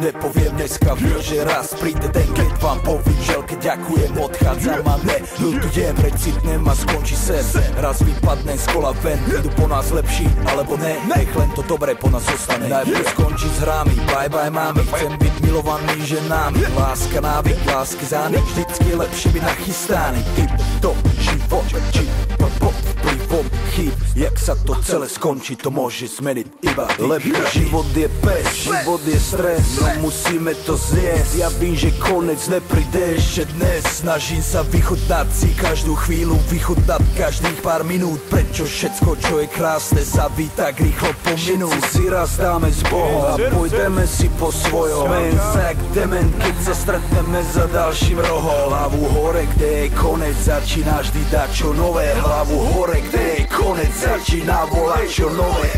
nepoviem dneska, viem, že raz príde ten, keď vám povím, želke ďakujem, odchádzam a ne ľutujem, recitnem a skončí sen. Raz vypadnem z kola ven, idú po nás lepší, alebo ne, nech len to dobré po nás ostane. Najprv skončí s hrami, bye bye mami, chcem byť milovaný ženami. Láska návyk, lásky zánik, vždycky je lepšie byť nachystaný. Typ to život, či pod vplyvom chyb, jak sa to celé skončí, to môže zmeniť iba ty. Lebo život je pes, život je stres, no musíme to zjesť. Ja vím, že konec nepríde ešte dnes, snažím sa vychutnať si každú chvíľu, vychutnať každých pár minút. Prečo všetko, čo je krásne, sa ví tak rýchlo pominú. Všetci si raz dáme s Bohom a pôjdeme si po svojom. Smejem sa jak dement, keď sa stretneme za ďalším rohom. Hlavu hore, kde je konec, začína vždy dať čo nové. Hlavu hore, kde je konec, začína volať čo nové.